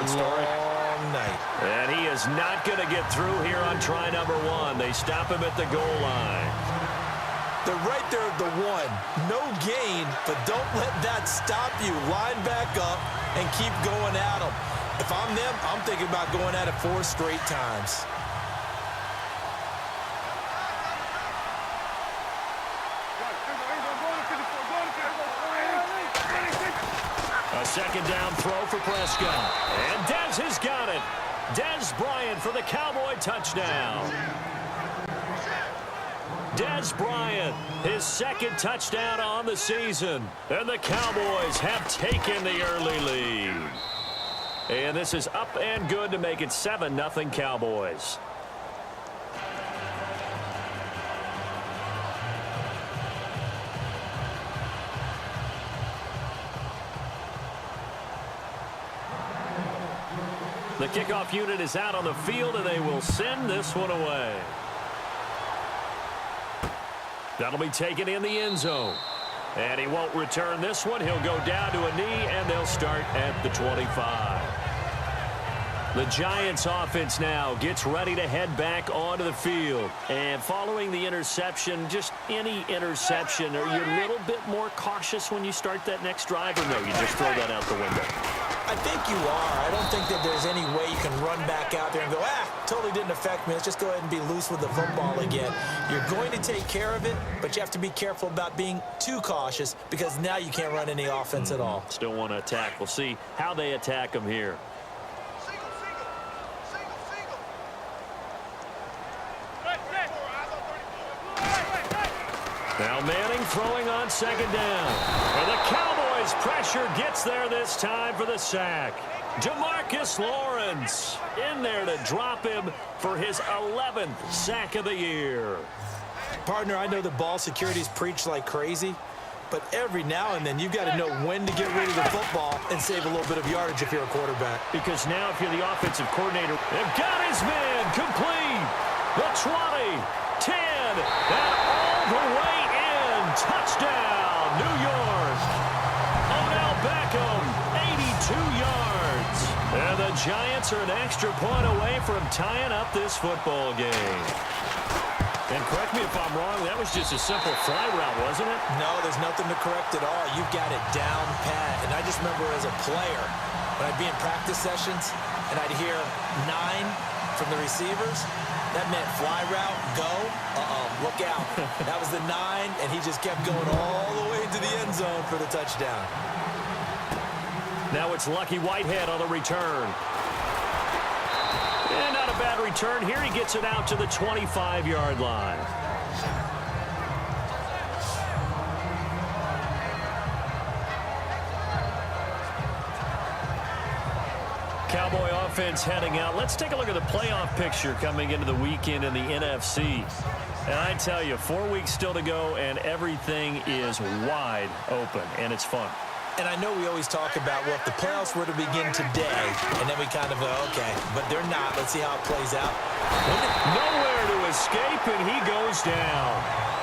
different story. Long night. And he is not going to get through here on try number 1. They stop him at the goal line. They're right there at the 1. No gain, but don't let that stop you. Line back up and keep going at them. If I'm them, I'm thinking about going at it 4 straight times. A second down throw for Prescott. And Dez has got it. Dez Bryant for the Cowboy touchdown. Dez Bryant, his second touchdown on the season. And the Cowboys have taken the early lead. And this is up and good to make it 7-0 Cowboys. The kickoff unit is out on the field, and they will send this one away. That'll be taken in the end zone. And he won't return this one. He'll go down to a knee, and they'll start at the 25. The Giants offense now gets ready to head back onto the field. And following the interception, just any interception, are you a little bit more cautious when you start that next drive, or no, you just throw that out the window? I think you are. I don't think that there's any way you can run back out there and go, totally didn't affect me. Let's just go ahead and be loose with the football again. You're going to take care of it, but you have to be careful about being too cautious because now you can't run any offense at all. Still want to attack. We'll see how they attack them here. Now Manning throwing on second down. And the Cowboys pressure gets there this time for the sack. DeMarcus Lawrence in there to drop him for his 11th sack of the year. Partner, I know the ball security's preached like crazy, but every now and then you've got to know when to get rid of the football and save a little bit of yardage if you're a quarterback. Because now if you're the offensive coordinator, they've got his man complete. The 20, 10, and all the way in. Touchdown, New York. Odell Beckham, 82 yards. And the Giants are an extra point away from tying up this football game. And correct me if I'm wrong, that was just a simple fly route, wasn't it? No, there's nothing to correct at all. You've got it down pat. And I just remember as a player, when I'd be in practice sessions and I'd hear 9 from the receivers, that meant fly route, go, look out. That was the 9, and he just kept going all the way into the end zone for the touchdown. Now it's Lucky Whitehead on the return. And not a bad return. Here he gets it out to the 25-yard line. Cowboy offense heading out. Let's take a look at the playoff picture coming into the weekend in the NFC. And I tell you, 4 weeks still to go, and everything is wide open, and it's fun. And I know we always talk about, well, if the playoffs were to begin today, and then we kind of go, okay, but they're not. Let's see how it plays out. Nowhere to escape, and he goes down.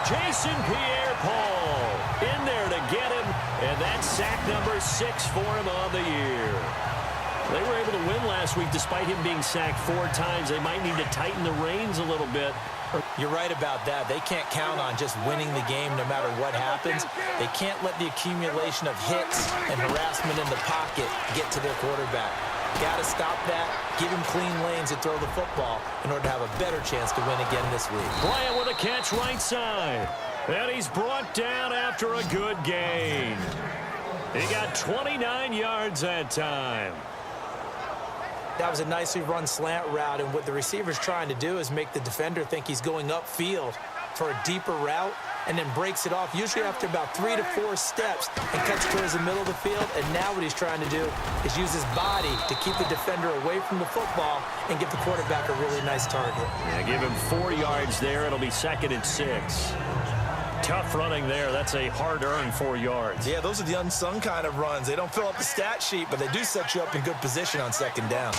Jason Pierre-Paul in there to get him, and that's sack number 6 for him on the year. They were able to win last week despite him being sacked 4 times. They might need to tighten the reins a little bit. You're right about that. They can't count on just winning the game no matter what happens. They can't let the accumulation of hits and harassment in the pocket get to their quarterback. Got to stop that, give him clean lanes and throw the football in order to have a better chance to win again this week. Bryant with a catch right side. And he's brought down after a good gain. He got 29 yards that time. That was a nicely run slant route, and what the receiver's trying to do is make the defender think he's going upfield for a deeper route and then breaks it off, usually after about 3 to 4 steps, and cuts towards the middle of the field. And now what he's trying to do is use his body to keep the defender away from the football and give the quarterback a really nice target. Yeah, give him 4 yards there. It'll be 2nd and 6. Tough running there. That's a hard-earned 4 yards. Yeah, those are the unsung kind of runs. They don't fill up the stat sheet, but they do set you up in good position on 2nd down.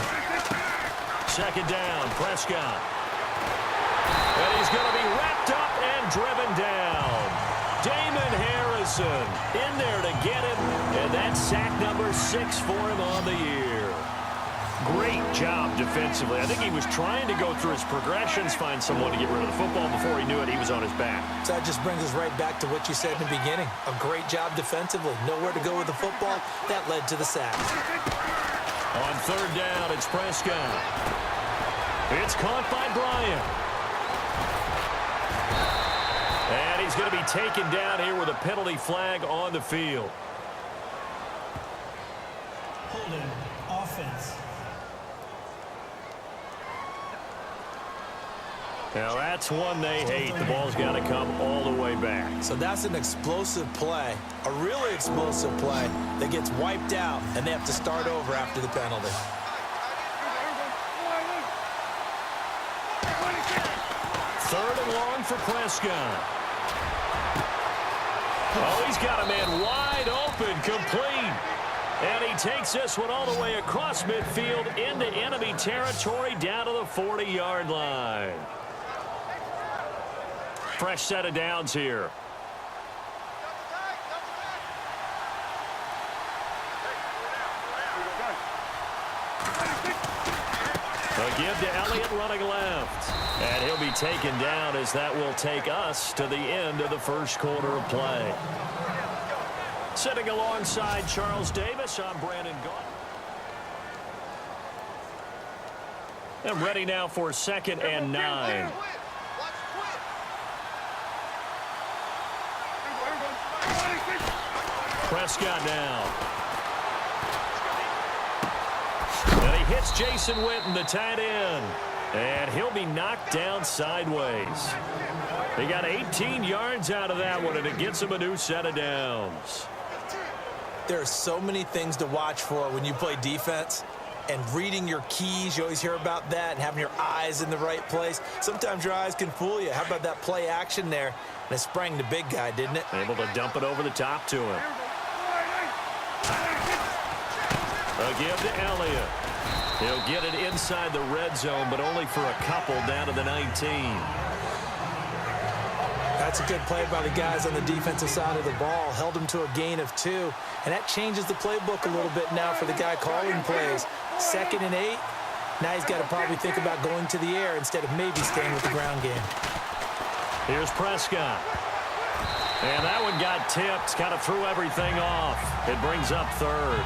2nd down, Prescott. And he's going to be wrapped up and driven down. Damon Harrison in there to get him, and that's sack number 6 for him on the year. job defensively. I think he was trying to go through his progressions, find someone to get rid of the football. Before he knew it, he was on his back. So that just brings us right back to what you said in the beginning. A great job defensively. Nowhere to go with the football. That led to the sack. On third down, it's Prescott. It's caught by Bryant. And he's going to be taken down here with a penalty flag on the field. Holding offense. Now that's one they hate. The ball's got to come all the way back. So that's an explosive play, a really explosive play that gets wiped out, and they have to start over after the penalty. Third and long for Prescott. Oh, he's got a man wide open, complete. And he takes this one all the way across midfield into enemy territory down to the 40-yard line. Fresh set of downs here. A give to Elliott running left. And he'll be taken down as that will take us to the end of the first quarter of play. Sitting alongside Charles Davis, I'm Brandon Gault. And ready now for 2nd and 9. Prescott now. And he hits Jason Witten, the tight end. And he'll be knocked down sideways. They got 18 yards out of that one, and it gets him a new set of downs. There are so many things to watch for when you play defense. And reading your keys, you always hear about that, and having your eyes in the right place. Sometimes your eyes can fool you. How about that play action there? And it sprang the big guy, didn't it? Able to dump it over the top to him. A give to Elliott. He'll get it inside the red zone, but only for a couple down to the 19. That's a good play by the guys on the defensive side of the ball. Held him to a gain of 2. And that changes the playbook a little bit now for the guy calling plays. 2nd and 8. Now he's got to probably think about going to the air instead of maybe staying with the ground game. Here's Prescott. And that one got tipped. Kind of threw everything off. It brings up 3rd.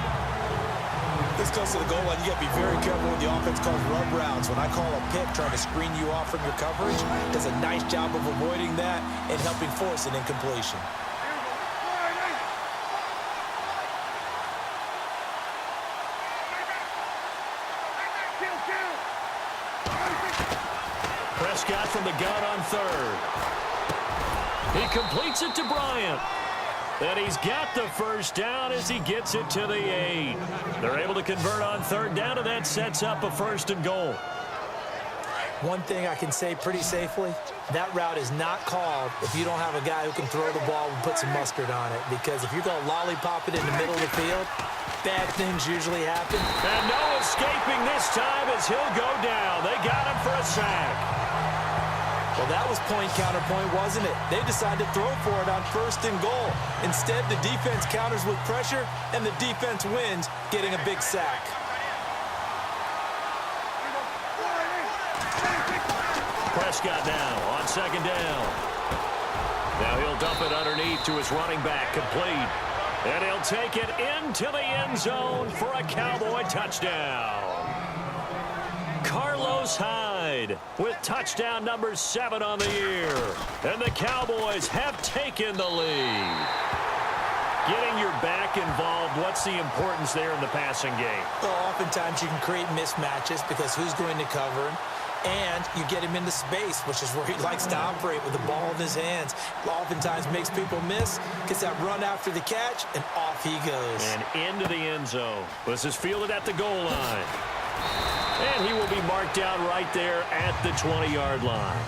This goes to the goal line. You got to be very careful when the offense calls rub routes. When I call a pick trying to screen you off from your coverage, does a nice job of avoiding that and helping force an incompletion. Prescott from the gun on 3rd. He completes it to Bryant. And he's got the first down as he gets it to the 8. They're able to convert on 3rd down, and that sets up a 1st and goal. One thing I can say pretty safely, that route is not called if you don't have a guy who can throw the ball and put some mustard on it. Because if you're going to lollipop it in the middle of the field, bad things usually happen. And no escaping this time as he'll go down. They got him for a sack. Well, that was point-counterpoint, wasn't it? They decided to throw for it on 1st and goal. Instead, the defense counters with pressure, and the defense wins, getting a big sack. Prescott now on 2nd down. Now he'll dump it underneath to his running back, complete. And he'll take it into the end zone for a Cowboy touchdown. Carlos Hyde with touchdown number 7 on the year. And the Cowboys have taken the lead. Getting your back involved, what's the importance there in the passing game? Well, oftentimes you can create mismatches because who's going to cover him? And you get him into space, which is where he likes to operate with the ball in his hands. Oftentimes makes people miss, gets that run after the catch, and off he goes. And into the end zone. This is fielded at the goal line. And he will be marked down right there at the 20-yard line.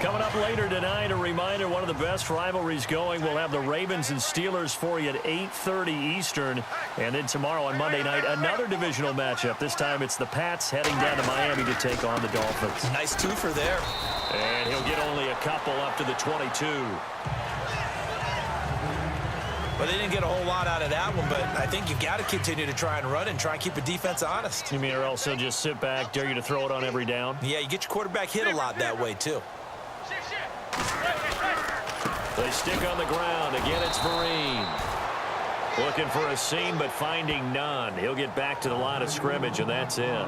Coming up later tonight, a reminder, one of the best rivalries going. We'll have the Ravens and Steelers for you at 8:30 Eastern. And then tomorrow on Monday night, another divisional matchup. This time it's the Pats heading down to Miami to take on the Dolphins. Nice twofer there. And he'll get only a couple up to the 22. Well, they didn't get a whole lot out of that one, but I think you've got to continue to try and run and try and keep the defense honest. You mean or also just sit back, dare you to throw it on every down? Yeah, you get your quarterback hit a lot that way, too. They stick on the ground. Again, it's Vereen. Looking for a seam, but finding none. He'll get back to the line of scrimmage, and that's it.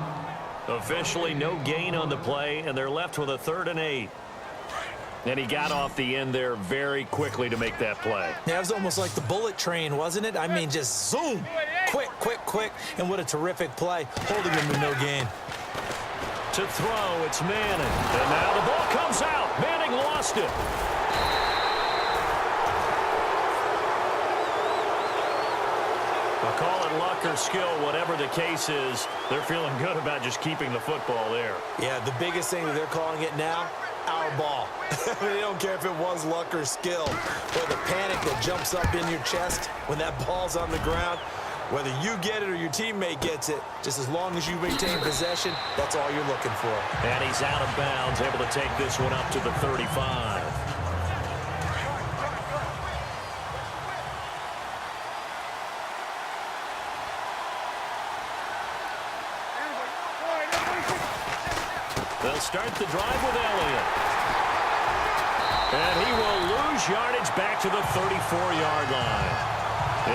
Officially no gain on the play, and they're left with a 3rd and 8. And he got off the end there very quickly to make that play. Yeah, it was almost like the bullet train, wasn't it? I mean, just zoom. Quick, quick, quick. And what a terrific play, holding him with no gain. To throw, it's Manning. And now the ball comes out. Manning lost it. I'll call it luck or skill, whatever the case is. They're feeling good about just keeping the football there. Yeah, the biggest thing that they're calling it now, our ball. They don't care if it was luck or skill. Or the panic that jumps up in your chest when that ball's on the ground. Whether you get it or your teammate gets it, just as long as you maintain possession, that's all you're looking for. And he's out of bounds, able to take this one up to the 35. They'll start the drive with Elliott. And he will lose yardage back to the 34-yard line.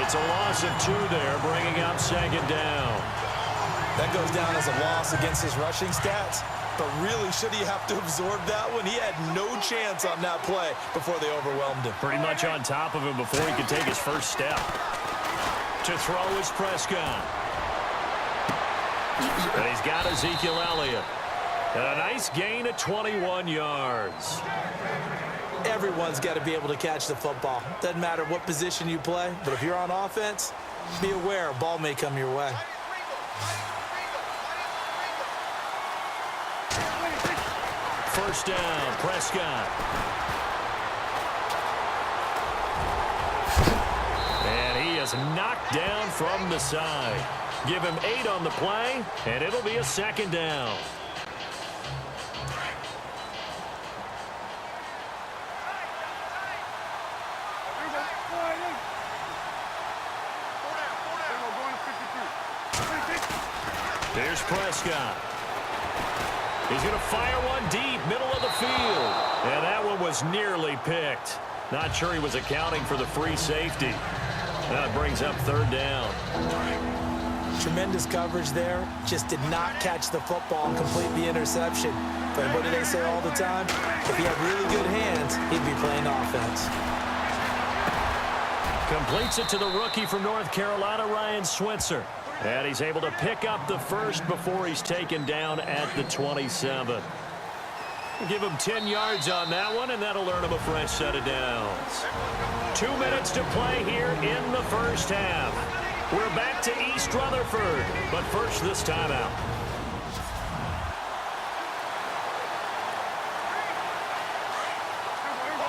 It's a loss of 2 there, bringing up 2nd down. That goes down as a loss against his rushing stats. But really, should he have to absorb that one? He had no chance on that play before they overwhelmed him. Pretty much on top of him before he could take his first step. To throw is Prescott. And he's got Ezekiel Elliott. And a nice gain of 21 yards. Everyone's got to be able to catch the football. Doesn't matter what position you play, but if you're on offense, be aware a ball may come your way. First down, Prescott. And he is knocked down from the side. Give him 8 on the play, and it'll be a 2nd down. Here's Prescott. He's going to fire one deep, middle of the field. And that one was nearly picked. Not sure he was accounting for the free safety. That brings up 3rd down. Tremendous coverage there. Just did not catch the football and complete the interception. But what do they say all the time? If he had really good hands, he'd be playing offense. Completes it to the rookie from North Carolina, Ryan Switzer. And he's able to pick up the first before he's taken down at the 27. Give him 10 yards on that one, and that'll earn him a fresh set of downs. 2 minutes to play here in the first half. We're back to East Rutherford, but first this timeout.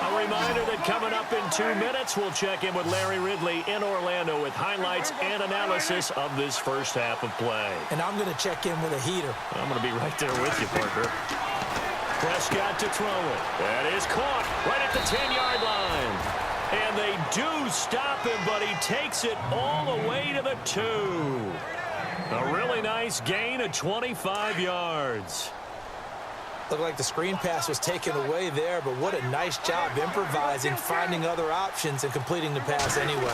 A reminder that coming up in 2 minutes, we'll check in with Larry Ridley in Orlando with highlights and analysis of this first half of play. And I'm going to check in with a heater. I'm going to be right there with you, Parker. Prescott to throw it. That is caught right at the 10-yard line. And they do stop him, but he takes it all the way to the 2. A really nice gain of 25 yards. Looked like the screen pass was taken away there, but what a nice job improvising, finding other options, and completing the pass anyway.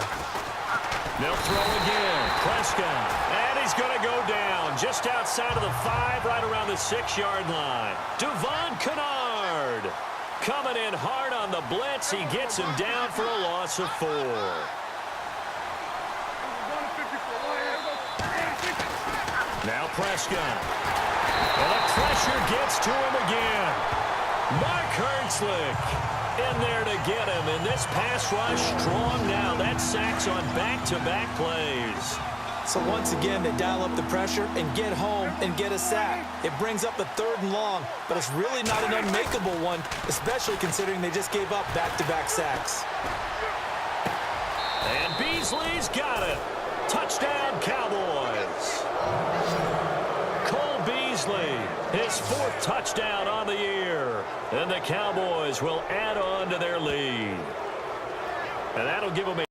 They'll throw again. Prescott. And he's going to go down just outside of the 5, right around the 6-yard line. Devon Kennard coming in hard on the blitz. He gets him down for a loss of 4. Now Prescott. And the pressure gets to him again. Mark Hertzlick in there to get him. And this pass rush strong now. That's sacks on back-to-back plays. So once again, they dial up the pressure and get home and get a sack. It brings up a 3rd and long, but it's really not an unmakeable one, especially considering they just gave up back-to-back sacks. And Beasley's got it. Touchdown, Cowboys. His 4th touchdown on the year. And the Cowboys will add on to their lead. And that'll give them a